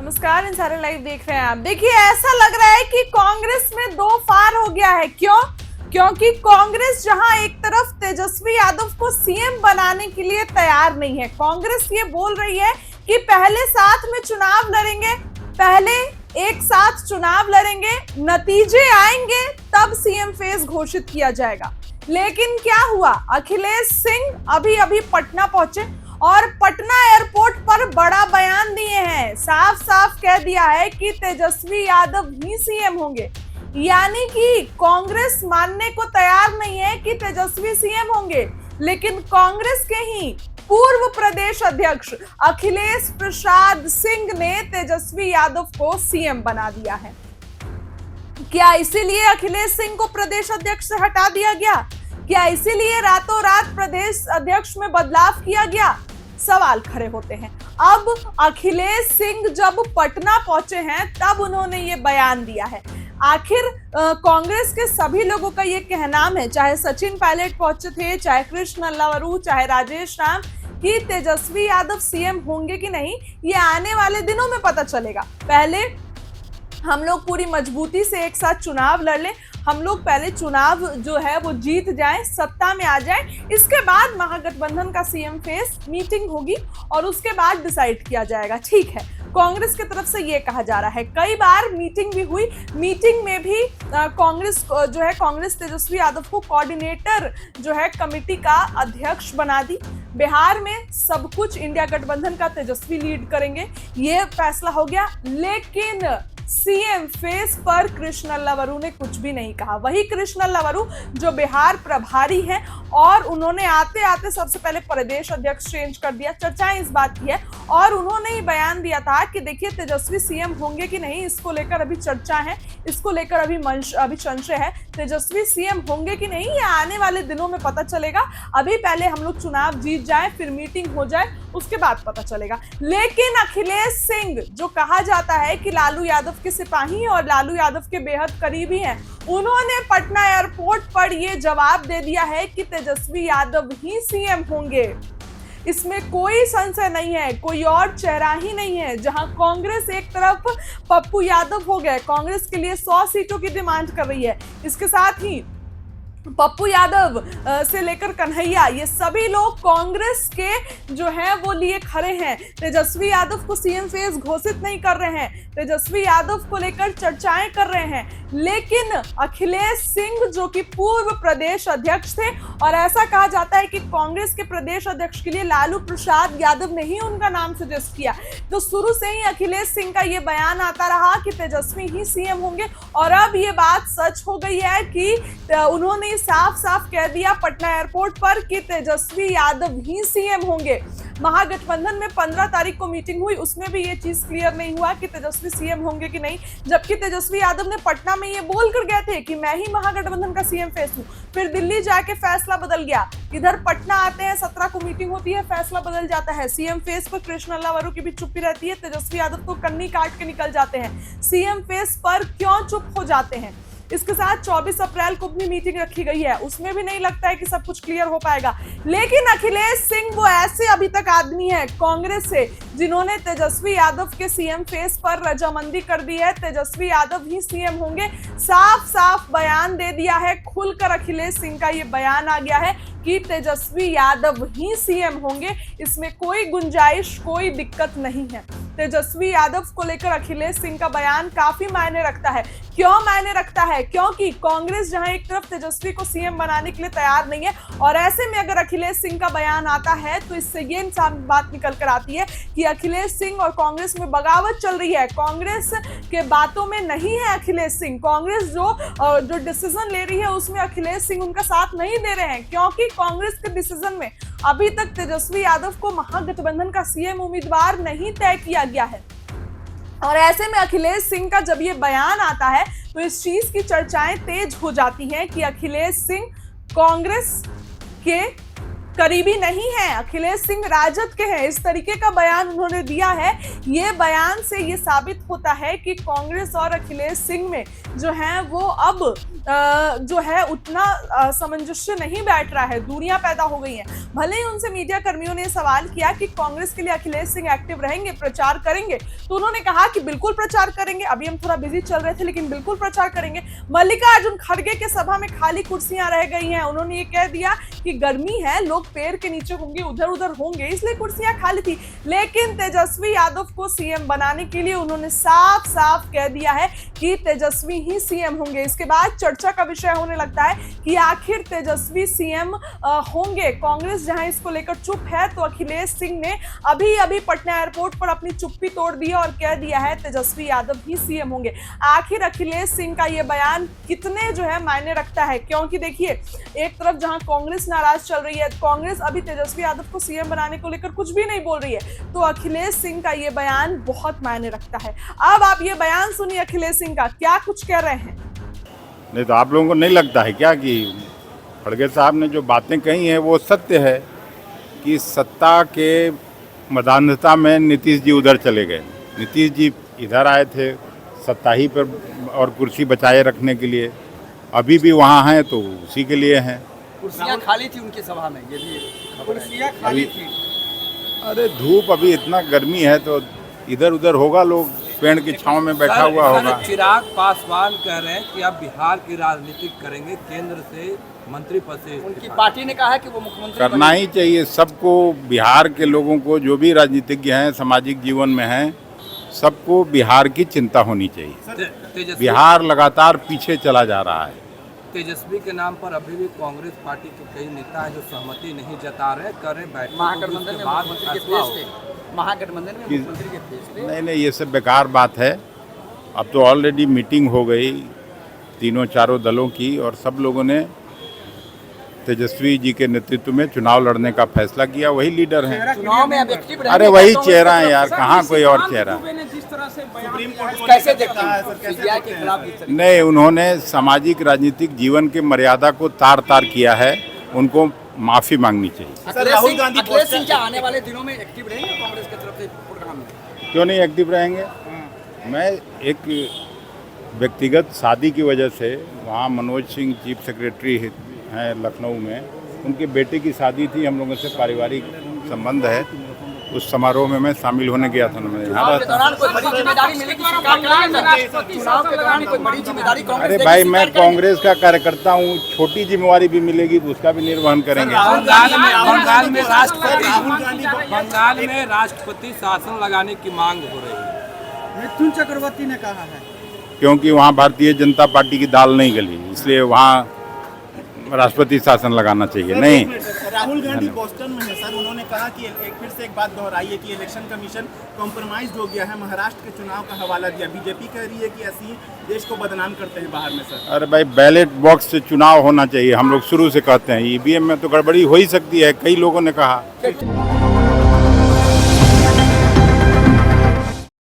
नमस्कार, इंसारा लाइव देख रहे हैं आप। देखिए, ऐसा लग रहा है कि कांग्रेस में दो फार हो गया है। क्यों? क्योंकि कांग्रेस जहां एक तरफ तेजस्वी यादव को सीएम बनाने के लिए तैयार नहीं है, कांग्रेस ये बोल रही है कि पहले साथ में चुनाव लड़ेंगे, पहले एक साथ चुनाव लड़ेंगे, नतीजे आएंगे तब सीएम फेस घोषित किया जाएगा। लेकिन क्या हुआ? अखिलेश सिंह अभी अभी पटना पहुंचे और पटना एयरपोर्ट पर बड़ा बयान दिए हैं। साफ साफ कह दिया है कि तेजस्वी यादव ही सीएम होंगे। यानी कि कांग्रेस मानने को तैयार नहीं है कि तेजस्वी सीएम होंगे, लेकिन कांग्रेस के ही पूर्व प्रदेश अध्यक्ष अखिलेश प्रसाद सिंह ने तेजस्वी यादव को सीएम बना दिया है। क्या इसीलिए अखिलेश सिंह को प्रदेश अध्यक्ष से हटा दिया गया? क्या इसीलिए रातों रात प्रदेश अध्यक्ष में बदलाव किया गया? सवाल खड़े होते हैं। अब अखिलेश सिंह जब पटना पहुंचे हैं तब उन्होंने ये बयान दिया है। आखिर कांग्रेस के सभी लोगों का ये कहना है, चाहे सचिन पायलट पहुंचे थे, चाहे कृष्ण अल्लावरू, चाहे राजेश राम, कि तेजस्वी यादव सीएम होंगे कि नहीं ये आने वाले दिनों में पता चलेगा। पहले हम लोग पूरी मजबूती से एक साथ चुनाव लड़ लें, हम लोग पहले चुनाव जो है वो जीत जाएं, सत्ता में आ जाएं, इसके बाद महागठबंधन का सीएम फेस मीटिंग होगी और उसके बाद डिसाइड किया जाएगा। ठीक है, कांग्रेस की तरफ से ये कहा जा रहा है। कई बार मीटिंग भी हुई, मीटिंग में भी कांग्रेस तेजस्वी यादव को कोऑर्डिनेटर जो है कमेटी का अध्यक्ष बना दी। बिहार में सब कुछ इंडिया गठबंधन का तेजस्वी लीड करेंगे, ये फैसला हो गया। लेकिन सीएम फेस पर कृष्ण अल्लावरू ने कुछ भी नहीं कहा। वही कृष्ण अल्लावरू जो बिहार प्रभारी हैं और उन्होंने आते आते सबसे पहले प्रदेश अध्यक्ष चेंज कर दिया। चर्चाएं इस बात की है और उन्होंने ही बयान दिया था कि देखिए तेजस्वी सीएम होंगे कि नहीं इसको लेकर अभी चर्चा है, इसको लेकर अभी संशय है। तेजस्वी सीएम होंगे कि नहीं ये आने वाले दिनों में पता चलेगा। अभी पहले हम लोग चुनाव जीत जाए, फिर मीटिंग हो जाए, उसके बाद पता चलेगा। लेकिन अखिलेश सिंह जो कहा जाता है कि लालू यादव के सिपाही और लालू यादव के बेहद करीबी हैं, उन्होंने पटना एयरपोर्ट पर यह जवाब दे दिया है कि तेजस्वी यादव ही सीएम होंगे। इसमें कोई संशय नहीं है, कोई और चेहरा ही नहीं है। जहां कांग्रेस एक तरफ पप्पू यादव हो गए, कांग्रेस के लिए 100 सीटों की डिमांड कर रही है, इसके साथ ही पप्पू यादव से लेकर कन्हैया, ये सभी लोग कांग्रेस के जो हैं वो लिए खड़े हैं। तेजस्वी यादव को सीएम फेस घोषित नहीं कर रहे हैं, तेजस्वी यादव को लेकर चर्चाएं कर रहे हैं। लेकिन अखिलेश सिंह जो कि पूर्व प्रदेश अध्यक्ष थे और ऐसा कहा जाता है कि कांग्रेस के प्रदेश अध्यक्ष के लिए लालू प्रसाद यादव ने ही उनका नाम सजेस्ट किया, तो शुरू से ही अखिलेश सिंह का ये बयान आता रहा कि तेजस्वी ही सीएम होंगे। और अब ये बात सच हो गई है कि उन्होंने साफ साफ कह दिया पटना एयरपोर्ट पर कि तेजस्वी यादव ही सीएम होंगे। महागठबंधन में 15 तारीख को मीटिंग हुई, उसमें भी ये चीज क्लियर नहीं हुआ कि तेजस्वी सीएम होंगे कि नहीं, जबकि तेजस्वी यादव ने पटना में ये बोल कर गए थे कि मैं ही महागठबंधन का सीएम फेस हूं। फिर दिल्ली जाके फैसला बदल गया, इधर पटना आते हैं, 17 को मीटिंग होती है, फैसला बदल जाता है। सीएम फेस पर कृष्ण अल्लावरू की भी चुप्पी रहती है, तेजस्वी यादव तो कन्नी काट के निकल जाते हैं। सीएम फेस पर क्यों चुप हो जाते हैं? इसके साथ 24 अप्रैल को अपनी मीटिंग रखी गई है, उसमें भी नहीं लगता है कि सब कुछ क्लियर हो पाएगा। लेकिन अखिलेश सिंह वो ऐसे अभी तक आदमी है कांग्रेस से जिन्होंने तेजस्वी यादव के सीएम फेस पर रजामंदी कर दी है, तेजस्वी यादव ही सीएम होंगे। साफ साफ बयान दे दिया है, खुलकर अखिलेश सिंह का ये बयान आ गया है कि तेजस्वी यादव ही सीएम होंगे। इसमें कोई गुंजाइश, कोई दिक्कत नहीं है। तेजस्वी यादव को लेकर अखिलेश सिंह का बयान काफी मायने रखता है। क्यों मायने रखता है? क्योंकि कांग्रेस जहां एक तरफ तेजस्वी को सीएम बनाने के लिए तैयार नहीं है और ऐसे में अगर अखिलेश सिंह का बयान आता है तो इससे ये बात निकल कर आती है कि अखिलेश सिंह और कांग्रेस में बगावत चल रही है। कांग्रेस के बातों में नहीं है अखिलेश सिंह, कांग्रेस जो डिसीजन ले रही है उसमें अखिलेश सिंह उनका साथ नहीं दे रहे हैं, क्योंकि कांग्रेस के डिसीजन में अभी तक तेजस्वी यादव को महागठबंधन का सीएम उम्मीदवार नहीं तय किया गया है। और ऐसे में अखिलेश सिंह का जब ये बयान आता है तो इस चीज की चर्चाएं तेज हो जाती हैं कि अखिलेश सिंह कांग्रेस के करीबी नहीं है, अखिलेश सिंह राजद के हैं, इस तरीके का बयान उन्होंने दिया है। ये बयान से ये साबित होता है कि कांग्रेस और अखिलेश सिंह में जो है वो अब जो है उतना सामंजस्य नहीं बैठ रहा है, दूरियां पैदा हो गई हैं। भले ही उनसे मीडिया कर्मियों ने सवाल किया कि कांग्रेस के लिए अखिलेश सिंह एक्टिव रहेंगे, प्रचार करेंगे, तो उन्होंने कहा कि बिल्कुल प्रचार करेंगे, अभी हम थोड़ा बिजी चल रहे थे लेकिन बिल्कुल प्रचार करेंगे। मल्लिकार्जुन खड़गे के सभा में खाली कुर्सियां रह गई हैं, उन्होंने ये कह दिया कि गर्मी है, लोग पेड़ के नीचे होंगे, उधर उधर होंगे, इसलिए कुर्सियां खाली थी। लेकिन तेजस्वी यादव को सीएम बनाने के लिए उन्होंने साफ साफ कह दिया है कि तेजस्वी ही सीएम होंगे। इसके बाद चर्चा का विषय होने लगता है कि आखिर तेजस्वी सीएम होंगे। कांग्रेस जहां इसको लेकर चुप है, तो अखिलेश सिंह ने अभी अभी पटना एयरपोर्ट पर अपनी चुप्पी तोड़ दी और कह दिया है तेजस्वी यादव ही सीएम होंगे। आखिर अखिलेश सिंह का यह बयान कितने जो है मायने रखता है, क्योंकि देखिए एक तरफ जहां कांग्रेस नाराज चल रही है, कांग्रेस अभी तेजस्वी यादव को सीएम बनाने को लेकर कुछ भी नहीं बोल रही है, तो अखिलेश सिंह का यह बयान बहुत मायने रखता है। अब आप ये बयान सुनिए अखिलेश सिंह का, क्या कुछ कह रहे हैं। नहीं तो आप लोगों को नहीं लगता है क्या कि खड़गे साहब ने जो बातें कही हैं वो सत्य है कि सत्ता के मदानता में नीतीश जी उधर चले गए, नीतीश जी इधर आए थे सत्ता ही पर और कुर्सी बचाए रखने के लिए, अभी भी वहाँ हैं तो उसी के लिए हैं। कुर्सियाँ खाली थी उनकी सभा में, ये भी कुर्सियाँ खाली थी। अरे धूप अभी इतना गर्मी है तो इधर उधर होगा, लोग पेड़ की छांव में बैठा हुआ होगा। चिराग पासवान कह रहे हैं कि आप बिहार की राजनीति करेंगे, केंद्र से मंत्री पद से। उनकी पार्टी ने कहा है कि वो मुख्यमंत्री करना ही चाहिए सबको, बिहार के लोगों को जो भी राजनीतिज्ञ हैं, सामाजिक जीवन में हैं, सबको बिहार की चिंता होनी चाहिए। बिहार लगातार पीछे चला जा रहा है। तेजस्वी के नाम पर अभी भी कांग्रेस पार्टी के कई नेता हैं जो सहमति नहीं जता रहे, कर रहे बैठक महागठबंधन में मुख्यमंत्री के फेस पे। नहीं ये सब बेकार बात है। अब तो ऑलरेडी मीटिंग हो गई तीनों चारों दलों की और सब लोगों ने तेजस्वी जी के नेतृत्व में चुनाव लड़ने का फैसला किया, वही लीडर हैं। चुनाव में अब एक्टिव रहेंगे। अरे वही चेहरा है यार, कहाँ कोई और चेहरा। कैसे देखते हैं सीबीआई के खिलाफ? नहीं, उन्होंने सामाजिक राजनीतिक जीवन के मर्यादा को तार तार किया है, उनको माफी मांगनी चाहिए। राहुल गांधी अखिलेश सिंह क्या आने वाले दिनों में एक्टिव रहेंगे कांग्रेस की तरफ से प्रोग्राम में? क्यों नहीं एक्टिव रहेंगे। मैं एक व्यक्तिगत शादी की वजह से वहाँ मनोज सिंह चीफ सेक्रेटरी हैं लखनऊ में, उनके बेटे की शादी थी, हम लोगों से पारिवारिक संबंध है, उस समारोह में मैं शामिल होने गया था। अरे भाई मैं कांग्रेस का कार्यकर्ता हूँ, छोटी जिम्मेवारी भी मिलेगी तो उसका भी निर्वहन करेंगे। बंगाल में राष्ट्रपति शासन लगाने की मांग हो रही है, मिथुन चक्रवर्ती ने कहा है। क्योंकि वहाँ भारतीय जनता पार्टी की दाल नहीं गली, इसलिए वहाँ राष्ट्रपति शासन लगाना चाहिए। नहीं, राहुल गांधी बोस्टन में है सर, उन्होंने कहा कि फिर से एक बात दोहराई है कि इलेक्शन कमीशन कॉम्प्रोमाइज हो गया है, महाराष्ट्र के चुनाव का हवाला दिया। बीजेपी कह रही है कि ऐसी देश को बदनाम करते हैं बाहर में सर। अरे भाई बैलेट बॉक्स से चुनाव होना चाहिए, हम लोग शुरू से कहते हैं। ईवीएम में तो गड़बड़ी हो ही सकती है, कई लोगों ने कहा।